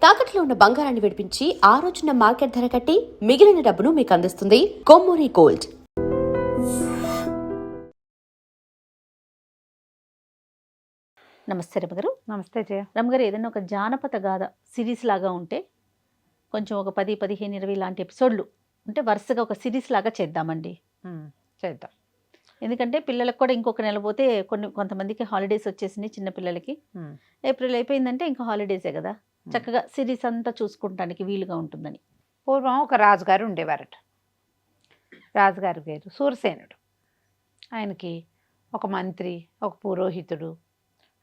తాకట్లో ఉన్న బంగారాన్ని విడిపించి ఆ రోజున మార్కెట్ ధర కట్టి మిగిలిన డబ్బును మీకు అందిస్తుంది కొమ్మూరి గోల్డ్. నమస్తే రమగారు. నమస్తే జయ. రమగారు, ఏదైనా ఒక జానపద గాథ సిరీస్ లాగా ఉంటే కొంచెం ఒక 10, 15, 20 లాంటి ఎపిసోడ్లు ఉంటే వరుసగా ఒక సిరీస్ లాగా చేద్దామండి. చేద్దాం. ఎందుకంటే పిల్లలకు కూడా ఇంకొక నెల పోతే కొంతమందికి హాలిడేస్ వచ్చేసినాయి. చిన్నపిల్లలకి ఏప్రిల్ అయిపోయిందంటే ఇంకా హాలిడేసే కదా, చక్కగా సిరీస్ అంతా చూసుకుంటానికి వీలుగా ఉంటుందని. పూర్వం ఒక రాజుగారు ఉండేవారట. రాజుగారి పేరు సూరసేనుడు. ఆయనకి ఒక మంత్రి, ఒక పురోహితుడు,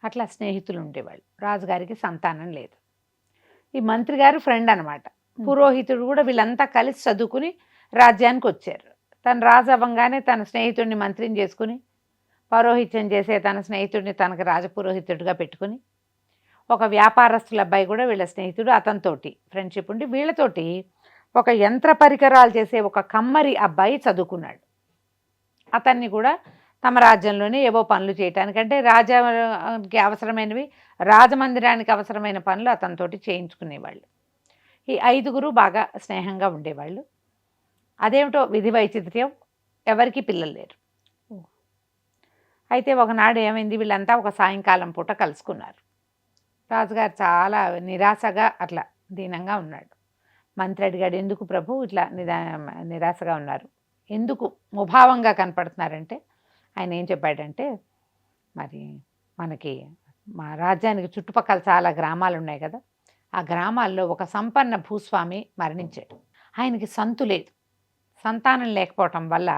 అట్లా స్నేహితులు ఉండేవాళ్ళు. రాజుగారికి సంతానం లేదు. ఈ మంత్రి గారు ఫ్రెండ్ అనమాట. పురోహితుడు కూడా వీళ్ళంతా కలిసి చదువుకుని రాజ్యానికి వచ్చారు. తను రాజు అవ్వంగానే తన స్నేహితుడిని మంత్రిని చేసుకుని, పౌరోహిత్యం చేసే తన స్నేహితుడిని తనకు రాజపురోహితుడిగా పెట్టుకుని, ఒక వ్యాపారస్తుల అబ్బాయి కూడా వీళ్ళ స్నేహితుడు, అతనితోటి ఫ్రెండ్షిప్ ఉండి వీళ్ళతోటి ఒక యంత్ర పరికరాలు చేసే ఒక కమ్మరి అబ్బాయి చదువుకున్నాడు. అతన్ని కూడా తమ రాజ్యంలోనే ఏవో పనులు చేయటానికంటే రాజ్యానికి అవసరమైనవి, రాజమందిరానికి అవసరమైన పనులు అతనితోటి చేయించుకునేవాళ్ళు. ఈ 5గురు బాగా స్నేహంగా ఉండేవాళ్ళు. అదేమిటో విధి వైచిత్ర్యం, ఎవరికి పిల్లలు లేరు. అయితే ఒకనాడు ఏమైంది, వీళ్ళంతా ఒక సాయంకాలం పూట కలుసుకున్నారు. రాజుగారు చాలా నిరాశగా అట్లా దీనంగా ఉన్నాడు. మంత్రి అడిగాడు, ఎందుకు ప్రభు ఇట్లా నిరాశగా ఉన్నారు, ఎందుకు ముభావంగా కనపడుతున్నారంటే ఆయన ఏం చెప్పాడంటే, మరి మనకి మా రాజ్యానికి చుట్టుపక్కల చాలా గ్రామాలు ఉన్నాయి కదా, ఆ గ్రామాల్లో ఒక సంపన్న భూస్వామి మరణించాడు. ఆయనకి సంతు లేదు. సంతానం లేకపోవటం వల్ల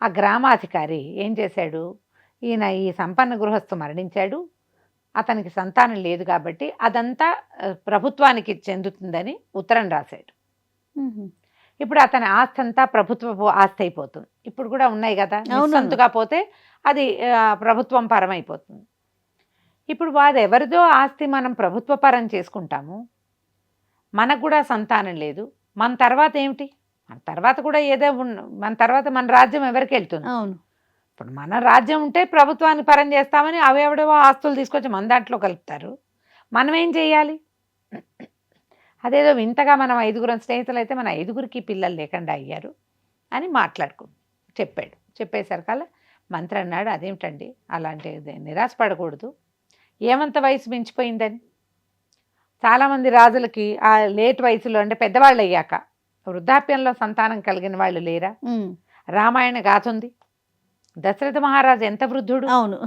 ఆ గ్రామాధికారి ఏం చేశాడు, ఈయన ఈ సంపన్న గృహస్థు మరణించాడు, అతనికి సంతానం లేదు కాబట్టి అదంతా ప్రభుత్వానికి చెందుతుందని ఉత్తరం రాశాడు. ఇప్పుడు అతని ఆస్తి అంతా ప్రభుత్వపు ఆస్తి అయిపోతుంది. ఇప్పుడు కూడా ఉన్నాయి కదా, సంతుగా పోతే అది ప్రభుత్వం పరం అయిపోతుంది. ఇప్పుడు వాడు ఎవరిదో ఆస్తి మనం ప్రభుత్వ పరం చేసుకుంటాము, మనకు కూడా సంతానం లేదు, మన తర్వాత ఏమిటి, మన తర్వాత కూడా ఏదో మన తర్వాత మన రాజ్యం ఎవరికి వెళ్తుంది? అవును, ఇప్పుడు మన రాజ్యం ఉంటే ప్రభుత్వాన్ని పరం చేస్తామని అవేవడేవో ఆస్తులు తీసుకొచ్చి మన దాంట్లో కలుపుతారు. మనం ఏం చేయాలి? అదేదో వింతగా మనం 5గురం స్నేహితులు అయితే మన 5గురికి పిల్లలు లేకుండా అయ్యారు అని చెప్పాడు. చెప్పేసరికల్లా మంత్రి అన్నాడు, అదేమిటండి అలాంటి నిరాశపడకూడదు, ఏమంత వయసు మించిపోయిందని. చాలామంది రాజులకి ఆ లేట్ వయసులో అంటే పెద్దవాళ్ళు అయ్యాక వృద్ధాప్యంలో సంతానం కలిగిన వాళ్ళు లేరా? రామాయణ గాథ ఉంది. దశరథ మహారాజు ఎంత వృద్ధుడు, అవును,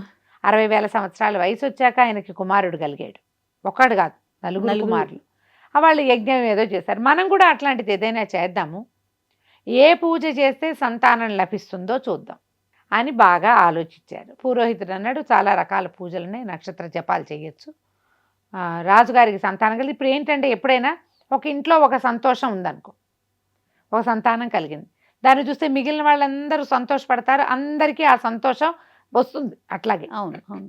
60,000 సంవత్సరాల వయసు వచ్చాక ఆయనకి కుమారుడు కలిగాడు. ఒక్కడు కాదు, 4 కుమారులు. వాళ్ళు యజ్ఞం ఏదో చేశారు. మనం కూడా అట్లాంటిది ఏదైనా చేద్దాము, ఏ పూజ చేస్తే సంతానం లభిస్తుందో చూద్దాం అని బాగా ఆలోచించారు. పురోహితుడు అన్నాడు, చాలా రకాల పూజలున్నాయి, నక్షత్ర జపాలు చేయొచ్చు, రాజుగారికి సంతానం కలిగి. ఇప్పుడు ఏంటంటే ఎప్పుడైనా ఒక ఇంట్లో ఒక సంతోషం ఉందనుకో, ఒక సంతానం కలిగింది, దాన్ని చూస్తే మిగిలిన వాళ్ళందరూ సంతోషపడతారు, అందరికీ ఆ సంతోషం వస్తుంది. అట్లాగే అవును అవును,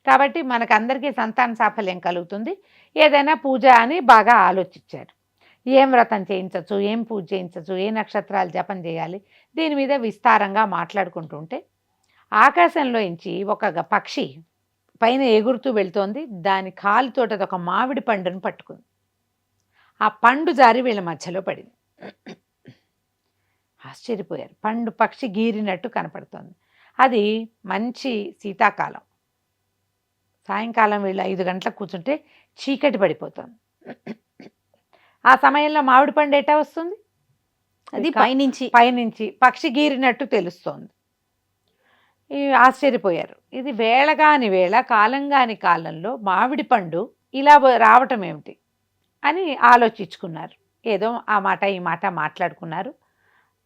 కాబట్టి మనకు అందరికీ సంతాన సాఫల్యం కలుగుతుంది, ఏదైనా పూజ అని బాగా ఆలోచించారు. ఏం వ్రతం చేయించవచ్చు, ఏం పూజ చేయించవచ్చు, ఏ నక్షత్రాలు జపం చేయాలి, దీని మీద విస్తారంగా మాట్లాడుకుంటుంటే ఆకాశంలోంచి ఒక పక్షి పైన ఎగురుతూ వెళ్తోంది. దాని కాలుతోటి అది ఒక మామిడి పండును పట్టుకుంది. ఆ పండు జారి వీళ్ళ మధ్యలో పడింది. ఆశ్చర్యపోయారు. పక్షి గీరినట్టు కనపడుతోంది. అది మంచి శీతాకాలం. సాయంకాలం వీళ్ళు 5 గంటలకు కూర్చుంటే చీకటి పడిపోతుంది. ఆ సమయంలో మామిడి పండు ఎట్టా వస్తుంది? అది పైనుంచి పక్షి గీరినట్టు తెలుస్తోంది. ఆశ్చర్యపోయారు. ఇది వేళగాని వేళ, కాలంగాని కాలంలో మామిడి పండు ఇలా రావటం ఏమిటి అని ఆలోచించుకున్నారు. ఏదో ఆ మాట ఈ మాట మాట్లాడుకున్నారు.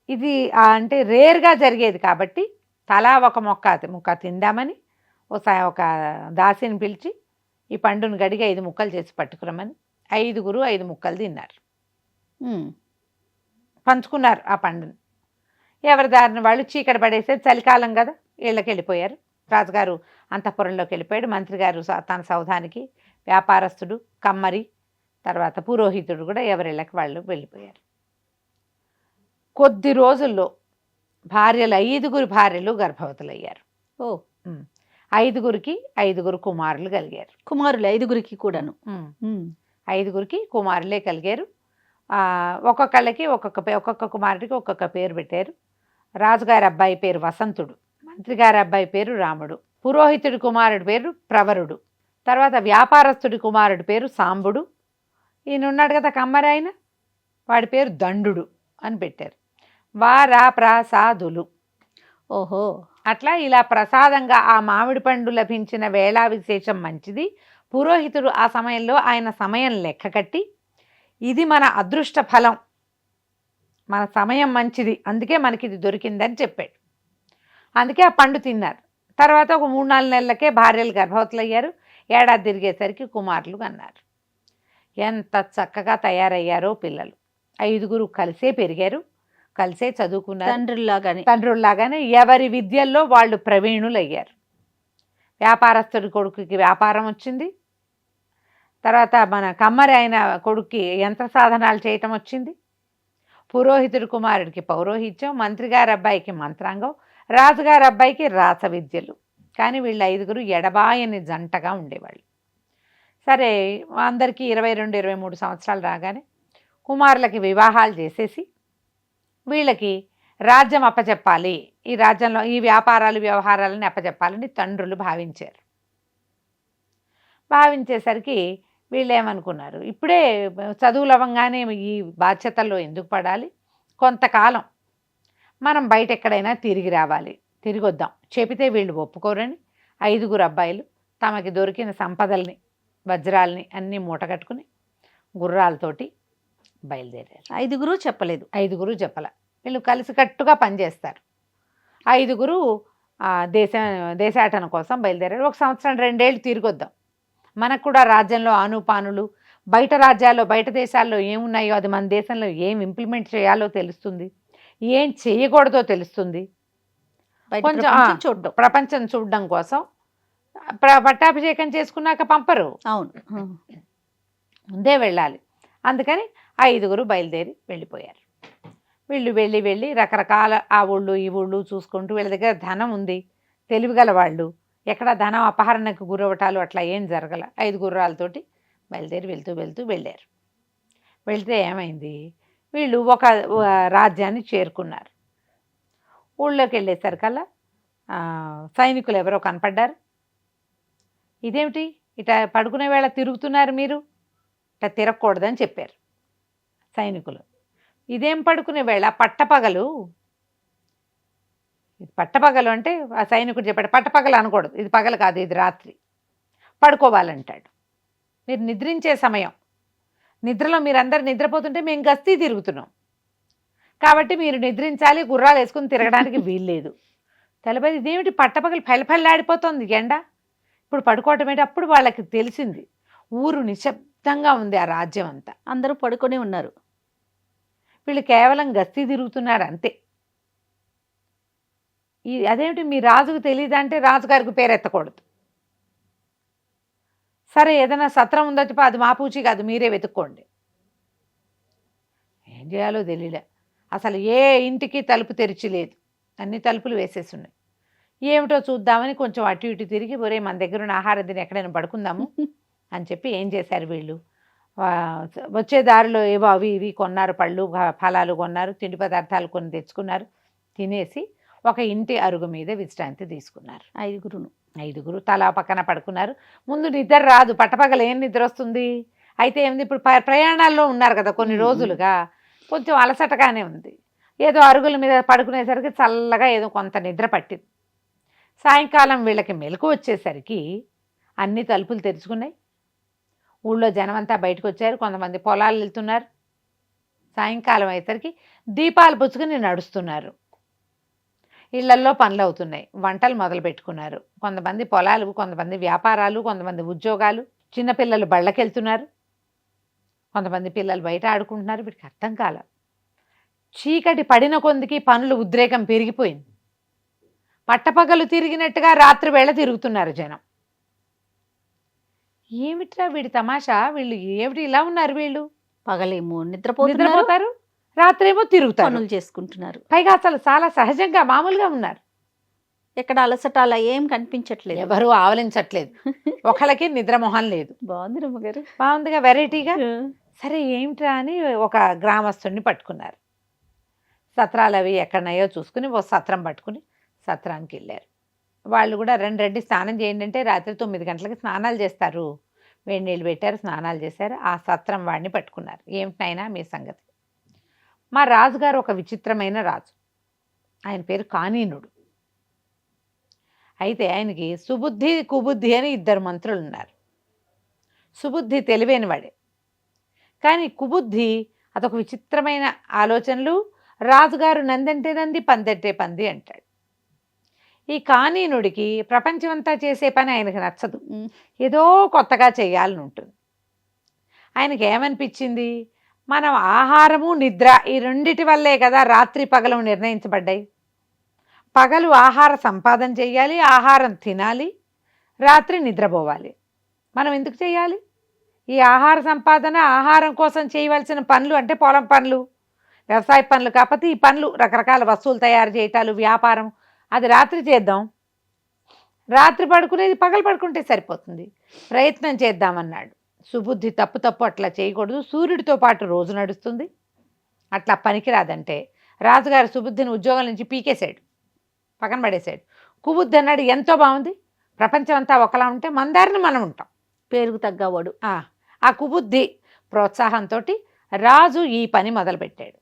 ఇది అంటే రేర్గా జరిగేది కాబట్టి తలా ఒక ముక్క తిందామని ఒక దాసిని పిలిచి ఈ పండును గడిగి 5 ముక్కలు చేసి పట్టుకురమని 5గురు 5 ముక్కలు తిన్నారు. పంచుకున్నారు ఆ పండుని. ఎవరి దారిని వాళ్ళు. చీకటి పడేసే చలికాలం కదా, ఇళ్ళకి వెళ్ళిపోయారు. రాజుగారు అంతఃపురంలోకి వెళ్ళిపోయాడు. మంత్రి గారు తన సౌధానికి, వ్యాపారస్తుడు, కమ్మరి, తర్వాత పురోహితుడు కూడా ఎవరిళ్ళకి వాళ్ళు వెళ్ళిపోయారు. కొద్ది రోజుల్లో 5గురు భార్యలు గర్భవతులయ్యారు. 5గురికి 5 కుమారులు కలిగారు. కుమారులు 5గురికి కూడాను. 5గురికి కుమారులే కలిగారు. ఒక్కొక్కళ్ళకి ఒక్కొక్క కుమారుడికి ఒక్కొక్క పేరు పెట్టారు. రాజుగారి అబ్బాయి పేరు వసంతుడు, మంత్రి గారి అబ్బాయి పేరు రాముడు, పురోహితుడి కుమారుడి పేరు ప్రవరుడు, తర్వాత వ్యాపారస్తుడి కుమారుడి పేరు సాంబుడు, ఈయన ఉన్నాడు కదా కమ్మరి ఆయన, వాడి పేరు దండుడు అని పెట్టారు. ప్రసాదులు. ఓహో, అట్లా ఇలా ప్రసాదంగా ఆ మామిడి పండు లభించిన వేళా విశేషం మంచిది. పురోహితుడు ఆ సమయంలో ఆయన సమయం లెక్క కట్టి ఇది మన అదృష్ట ఫలం, మన సమయం మంచిది, అందుకే మనకి ఇది దొరికిందని చెప్పాడు. అందుకే ఆ పండు తిన్నారు. తర్వాత ఒక 3-4 నెలలకే భార్యలు గర్భవతులు అయ్యారు. ఏడాది తిరిగేసరికి కుమారులు అన్నారు. ఎంత చక్కగా తయారయ్యారో పిల్లలు. 5గురు కలిసే పెరిగారు, కలిసే చదువుకున్నారు. తండ్రుల్లాగానే ఎవరి విద్యల్లో వాళ్ళు ప్రవీణులు అయ్యారు. వ్యాపారస్తుడి కొడుకుకి వ్యాపారం వచ్చింది, తర్వాత మన కమ్మరి అయిన కొడుక్కి యంత్ర సాధనాలు చేయటం వచ్చింది, పురోహితుడి కుమారుడికి పౌరోహిత్యం, మంత్రి గారి అబ్బాయికి మంత్రాంగం, రాజుగారి అబ్బాయికి రాస విద్యలు. కానీ వీళ్ళు 5గురు ఎడబాయని జంటగా ఉండేవాళ్ళు. సరే, అందరికీ 22-23 సంవత్సరాలు రాగానే కుమారులకి వివాహాలు చేసేసి వీళ్ళకి రాజ్యం అప్పచెప్పాలి, ఈ రాజ్యంలో ఈ వ్యాపారాలు వ్యవహారాలని అప్పచెప్పాలని తండ్రులు భావించారు. భావించేసరికి వీళ్ళు ఏమనుకున్నారు, ఇప్పుడే చదువులు అవ్వగానే ఈ బాధ్యతల్లో ఎందుకు పడాలి, కొంతకాలం మనం బయట ఎక్కడైనా తిరిగి రావాలి, తిరిగి వద్దాం. చెబితే వీళ్ళు ఒప్పుకోరని 5గురు అబ్బాయిలు తమకి దొరికిన సంపదల్ని, వజ్రాలని అన్నీ మూటగట్టుకుని గుర్రాలతోటి బయలుదేరారు. 5గురు చెప్పలేదు. 5గురు చెప్పల. వీళ్ళు కలిసికట్టుగా పనిచేస్తారు. 5గురు దేశాటన కోసం బయలుదేరారు. 1 సంవత్సరం 2 ఏళ్ళు తిరిగి వద్దాం, మనకు కూడా రాజ్యంలో ఆనుపానులు, బయట రాజ్యాల్లో బయట దేశాల్లో ఏమున్నాయో అది మన దేశంలో ఏం ఇంప్లిమెంట్ చేయాలో తెలుస్తుంది, ఏం చేయకూడదో తెలుస్తుంది. కొంచెం ప్రపంచం చూడడం కోసం. పట్టాభిషేకం చేసుకున్నాక పంపరు, అవును, ముందే వెళ్ళాలి. అందుకని 5గురు బయలుదేరి వెళ్ళిపోయారు. వీళ్ళు వెళ్ళి రకరకాల ఆ ఊళ్ళు ఈ ఊళ్ళు చూసుకుంటూ, వీళ్ళ దగ్గర ధనం ఉంది, తెలివిగల వాళ్ళు, ఎక్కడ ధనం అపహరణకు గురవటాలు అట్లా ఏం జరగల. 5 గుర్రాలతోటి బయలుదేరి వెళ్తూ వెళ్ళారు. వెళ్తే ఏమైంది, వీళ్ళు ఒక రాజ్యాన్ని చేరుకున్నారు. ఊళ్ళోకి వెళ్ళేసరికల్లా సైనికులు ఎవరో కనపడ్డారు. ఇదేమిటి ఇట పడుకునే వేళ తిరుగుతున్నారు మీరు, ఇట్లా తిరగకూడదని చెప్పారు సైనికులు. ఇదేం పడుకునే వేళ, పట్టపగలు అంటే ఆ సైనికుడు చెప్పాడు, పట్టపగలు అనకూడదు, ఇది పగలు కాదు, ఇది రాత్రి, పడుకోవాలంటాడు. మీరు నిద్రించే సమయం, నిద్రలో మీరందరూ నిద్రపోతుంటే మేము గస్తీ తిరుగుతున్నాం, కాబట్టి మీరు నిద్రించాలి, గుర్రాలు వేసుకుని తిరగడానికి వీల్లేదు. తెలబడి ఇదేమిటి పట్టపగలు ఫెలఫెల్లాడిపోతుంది ఎండ, ఇప్పుడు పడుకోవటం ఏంటి. అప్పుడు వాళ్ళకి తెలిసింది, ఊరు నిశ్శబ్దంగా ఉంది, ఆ రాజ్యం అంతా అందరూ పడుకొని ఉన్నారు, వీళ్ళు కేవలం గస్తీ తిరుగుతున్నారు అంతే. అదేమిటి మీ రాజుకు తెలియదంటే రాజుగారికి పేరు ఎత్తకూడదు. సరే, ఏదైనా సత్రం ఉందో చెప్పి అది మా పూచి కాదు, మీరే వెతుక్కోండి. ఏం చేయాలో తెలియలే. అసలు ఏ ఇంటికి తలుపు తెరిచి లేదు, అన్ని తలుపులు వేసేసి ఉన్నాయి. ఏమిటో చూద్దామని కొంచెం అటు ఇటు తిరిగి, ఒరే మన దగ్గర ఉన్న ఆహారం తిని ఎక్కడైనా పడుకుందాము అని చెప్పి ఏం చేశారు వీళ్ళు, వచ్చే దారిలో ఏవో అవి ఇవి కొన్నారు, పళ్ళు ఫలాలు కొన్నారు, తిండి పదార్థాలు కొన్ని తెచ్చుకున్నారు, తినేసి ఒక ఇంటి అరుగు మీద విశ్రాంతి తీసుకున్నారు. 5గురు తలా పక్కన పడుకున్నారు. ముందు నిద్ర రాదు, పట్టపగలు ఏం నిద్ర వస్తుంది. అయితే ఏమిది, ఇప్పుడు ప్రయాణాల్లో ఉన్నారు కదా కొన్ని రోజులుగా, కొంచెం అలసటగానే ఉంది. ఏదో అరుగుల మీద పడుకునేసరికి చల్లగా ఏదో కొంత నిద్ర పట్టింది. సాయంకాలం వీళ్ళకి మెలకు వచ్చేసరికి అన్ని తలుపులు తెరుచుకున్నాయి. ఊళ్ళో జనమంతా బయటకు వచ్చారు, కొంతమంది పొలాలు వెళ్తున్నారు. సాయంకాలం అయ్యేసరికి దీపాలు పుచ్చుకుని నడుస్తున్నారు. ఇళ్లల్లో పనులు అవుతున్నాయి, వంటలు మొదలు పెట్టుకున్నారు. కొంతమంది పొలాలు, కొంతమంది వ్యాపారాలు, కొంతమంది ఉద్యోగాలు. చిన్నపిల్లలు బళ్ళకెళ్తున్నారు, కొంతమంది పిల్లలు బయట ఆడుకుంటున్నారు. వీటికి అర్థం కాల. చీకటి పడిన కొందికి పనులు ఉద్రేకం పెరిగిపోయింది. పట్టపగలు తిరిగినట్టుగా రాత్రి వేళ తిరుగుతున్నారు జనం. ఏమిట్రా వీడి తమాషా, వీళ్ళు ఏమిటి ఇలా ఉన్నారు, వీళ్ళు పగలేమో నిద్రపోతారు, రాత్రేమో తిరుగుతారు, పనులు చేసుకుంటున్నారు. పైగా అసలు చాలా సహజంగా మామూలుగా ఉన్నారు. ఎక్కడ అలసట అలా ఏం కనిపించట్లేదు. ఎవరు ఆవలించట్లేదు, ఒకళ్ళకి నిద్రమోహం లేదు. బాగుంది రమ్మగారు. బాగుందిగా, వెరైటీగా. సరే ఏమిట్రా అని ఒక గ్రామస్తుడిని పట్టుకున్నారు. సత్రాలు అవి ఎక్కడన్నాయో చూసుకుని ఓ సత్రం పట్టుకుని సత్రానికి వెళ్ళారు. వాళ్ళు కూడా రెడ్డి స్నానం చేయండి అంటే రాత్రి 9 గంటలకి స్నానాలు చేస్తారు. వేడి నీళ్ళు పెట్టారు, స్నానాలు చేశారు. ఆ సత్రం వాడిని పట్టుకున్నారు. ఏమిటైనా మీ సంగతి? మా రాజుగారు ఒక విచిత్రమైన రాజు. ఆయన పేరు కానీనుడు. అయితే ఆయనకి సుబుద్ధి కుబుద్ధి అని 2 మంత్రులు ఉన్నారు. సుబుద్ధి తెలివైన వాడే, కానీ కుబుద్ధి అదొక విచిత్రమైన ఆలోచనలు. రాజుగారు నందంటే నంది, పందంటే పంది అంటాడు. ఈ కానీనుడికి ప్రపంచమంతా చేసే పని ఆయనకు నచ్చదు, ఏదో కొత్తగా చేయాలని ఉంటుంది. ఆయనకి ఏమనిపించింది, మనం ఆహారము నిద్ర ఈ రెండిటి వల్లే కదా రాత్రి పగలు నిర్ణయించబడ్డాయి. పగలు ఆహార సంపాదన చేయాలి, ఆహారం తినాలి, రాత్రి నిద్రపోవాలి. మనం ఎందుకు చేయాలి ఈ ఆహార సంపాదన? ఆహారం కోసం చేయవలసిన పనులు అంటే పొలం పనులు, వ్యవసాయ పనులు, కాకపోతే ఈ పనులు రకరకాల వస్తువులు తయారు చేయటాలు, వ్యాపారం, అది రాత్రి చేద్దాం. రాత్రి పడుకునేది పగలు పడుకుంటే సరిపోతుంది. ప్రయత్నం చేద్దామన్నాడు. సుబుద్ధి తప్పు అట్లా చేయకూడదు, సూర్యుడితో పాటు రోజు నడుస్తుంది, అట్లా పనికిరాదంటే రాజుగారు సుబుద్ధిని ఉద్యోగం నుంచి పీకేశాడు, పక్కన పడేశాడు. కుబుద్ధి అన్నాడు, ఎంతో బాగుంది, ప్రపంచం అంతా ఒకలా ఉంటే మన దారిని మనం ఉంటాం, పేరుకు తగ్గవాడు. ఆ కుబుద్ధి ప్రోత్సాహంతో రాజు ఈ పని మొదలుపెట్టాడు.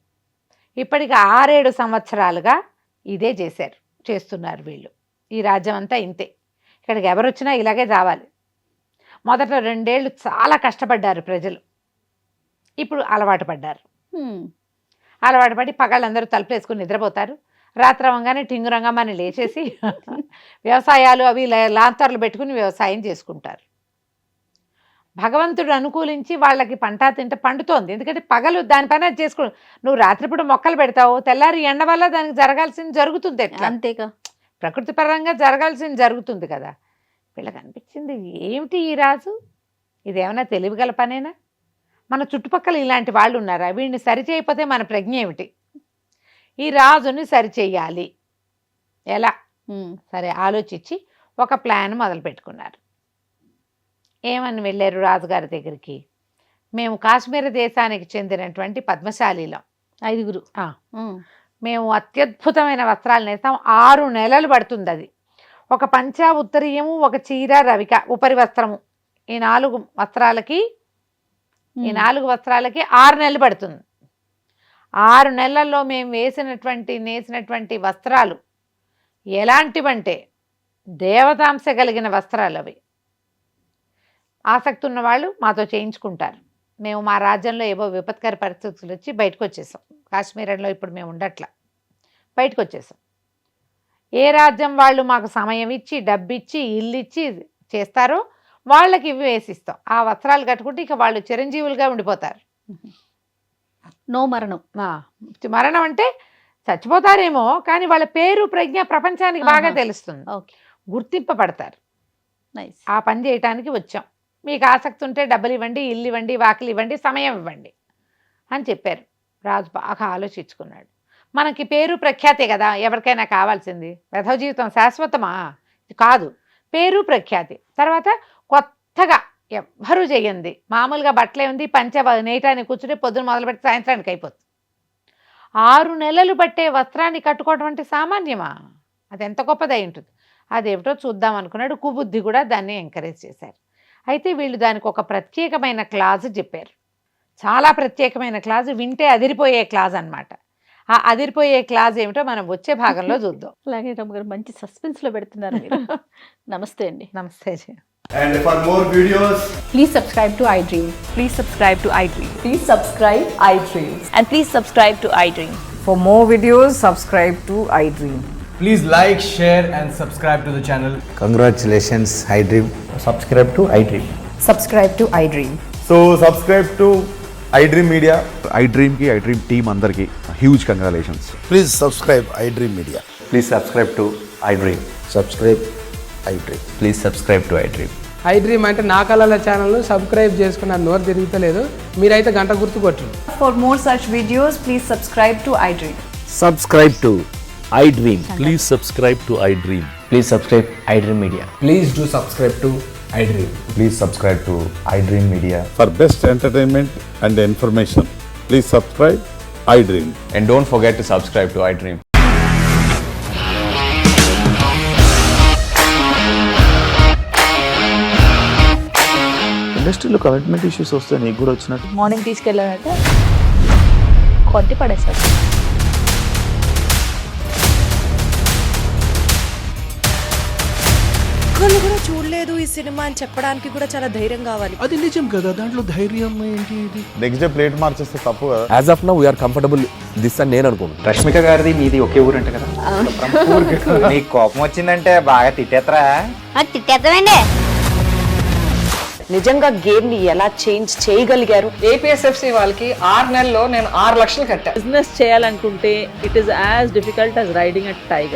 ఇప్పటికి 6-7 సంవత్సరాలుగా ఇదే చేస్తున్నారు వీళ్ళు. ఈ రాజ్యం అంతా ఇంతే, ఇక్కడికి ఎవరొచ్చినా ఇలాగే రావాలి. మొదట 2 ఏళ్ళు చాలా కష్టపడ్డారు ప్రజలు, ఇప్పుడు అలవాటు పడ్డారు. అలవాటు పడి పగళ్ళందరూ తలుపులేసుకుని నిద్రపోతారు. రాత్రి అవ్వగానే టింగురంగమ్మని లేచేసి వ్యవసాయాలు అవి లాంతర్లు పెట్టుకుని వ్యవసాయం చేసుకుంటారు. భగవంతుడు అనుకూలించి వాళ్ళకి పంట తింటే పండుతోంది, ఎందుకంటే పగలు దానిపైన చేసుకో. నువ్వు రాత్రిపూట మొక్కలు పెడతావు, తెల్లారి ఎండ వల్ల దానికి జరగాల్సింది జరుగుతుంది, ఎట్లా అంతేగా, ప్రకృతి పరంగా జరగాల్సింది జరుగుతుంది కదా. వీళ్ళకి అనిపించింది, ఏమిటి ఈ రాజు, ఇదేమైనా తెలివిగల పనేనా? మన చుట్టుపక్కల ఇలాంటి వాళ్ళు ఉన్నారా? వీడిని సరిచేయకపోతే మన ప్రజ్ఞ ఏమిటి? ఈ రాజుని సరిచేయాలి ఎలా? సరే ఆలోచించి ఒక ప్లాన్ మొదలు పెట్టుకున్నారు. ఏమని వెళ్ళారు రాజుగారి దగ్గరికి, మేము కాశ్మీర దేశానికి చెందినటువంటి పద్మశాలీలం 5. మేము అత్యద్భుతమైన వస్త్రాలు నేస్తాం, 6 నెలలు పడుతుంది. అది ఒక పంచా ఉత్తరీయము, ఒక చీర రవిక ఉపరి వస్త్రము, ఈ 4 వస్త్రాలకి 6 నెలలు పడుతుంది. 6 నెలల్లో మేము నేసినటువంటి వస్త్రాలు ఎలాంటివంటే దేవతాంశ కలిగిన వస్త్రాలు. అవి ఆసక్తి ఉన్నవాళ్ళు మాతో చేయించుకుంటారు. మేము మా రాజ్యంలో ఏవో విపత్కర పరిస్థితులు వచ్చి బయటకు వచ్చేసాం. కాశ్మీరంలో ఇప్పుడు మేము ఉండట్లా, బయటకు వచ్చేసాం. ఏ రాజ్యం వాళ్ళు మాకు సమయం ఇచ్చి డబ్బిచ్చి ఇల్లు ఇచ్చి చేస్తారో వాళ్ళకి ఇవి వేసిస్తాం. ఆ వస్త్రాలు కట్టుకుంటే ఇక వాళ్ళు చిరంజీవులుగా ఉండిపోతారు. నో మరణం. మరణం అంటే చచ్చిపోతారేమో, కానీ వాళ్ళ పేరు ప్రజ్ఞ ప్రపంచానికి బాగా తెలుస్తుంది, గుర్తింపబడతారు. ఆ పని చేయటానికి వచ్చాం, మీకు ఆసక్తి ఉంటే డబ్బులు ఇవ్వండి, ఇల్లు ఇవ్వండి, వాకిలు ఇవ్వండి, సమయం ఇవ్వండి అని చెప్పారు. రాజు బాగా ఆలోచించుకున్నాడు. మనకి పేరు ప్రఖ్యాతే కదా ఎవరికైనా కావాల్సింది, వెధవ జీవితం శాశ్వతమా? కాదు, పేరు ప్రఖ్యాతి. తర్వాత కొత్తగా ఎవ్వరూ చేయండి, మామూలుగా బట్టలే ఉంది, పంచ నేయటానికి కూర్చుంటే పొద్దున మొదలుపెట్టి సాయంత్రానికి అయిపోతుంది. 6 నెలలు పట్టే వస్త్రాన్ని కట్టుకోవడం అంటే సామాన్యమా? అది ఎంత గొప్పదై ఉంటుంది. అదేమిటో చూద్దాం అనుకున్నాడు. కుబుద్ధి కూడా దాన్ని ఎంకరేజ్ చేశారు. అయితే వీళ్ళు దానికి ఒక ప్రత్యేకమైన క్లాజ్ చెప్పారు, చాలా ప్రత్యేకమైన క్లాజ్, వింటే అదిరిపోయే క్లాజ్ అన్నమాట. ఆ అదిరిపోయే క్లాజ్ ఏమిటో మనం వచ్చే భాగంలో చూద్దాం. అలాగే రమ్మగారు, మంచి సస్పెన్స్లో పెడుతున్నారు మీరు. నమస్తే అండి. నమస్తే. And for more videos, Please subscribe to iDream. Please subscribe to iDream. Please subscribe iDream. And please subscribe to iDream. For more videos, subscribe to iDream. please like, share and subscribe to the channel. Congratulations, iDream. Subscribe to iDream. Subscribe to iDream. So subscribe to iDream Media. iDream team andarki huge congratulations. Please subscribe iDream Media. Please subscribe to iDream. Subscribe iDream. Please subscribe to iDream. iDream అంటే నా కళల ఛానల్ను subscribe చేసుకున్న నోరు తిరుగుతలేదు, మీరైతే గంట గుర్తు కొట్టండి. For more such videos, please subscribe to iDream. Subscribe to iDream. Please subscribe to iDream. Please subscribe iDream Media. Please do subscribe to iDream. Please subscribe to iDream Media. For best entertainment and information, please subscribe iDream. And don't forget to subscribe to iDream. ఇండస్ట్రీలో commitment issues వస్తే నీకు కూడా వచ్చినట్టు morning తీసుకెళ్ళాలంటే కొట్టి పడేస్తారు. ఒక్కళ్ళు కూడా చూడలేదు ఈ సినిమా అని చెప్పడానికి కూడా చాలా ధైర్యం కావాలి. అది నిజం కదా, దాంట్లో ధైర్యం ఏంటి? ఇది నెక్స్ట్ డే ప్లేట్ మార్చేస్తే తప్పు కదా. As of now we are comfortable this అని నేను అనుకుంటున్నాను. రష్మిక గారిది మీది ఒకే ఊరు అంట కదా. నీకు కోపం వచ్చిందంటే బాగా తిట్టేత్తరా? తిట్టేద్దామండి. నిజంగా గేమ్ ని ఎలా చేంజ్ చేయగలిగారు? ఏపీఎస్ఎఫ్సి వాళ్ళకి 6 నెలల్లో నేను 6 లక్షలు కట్టా. బిజినెస్ చేయాలనుకుంటే it is as difficult as riding a tiger.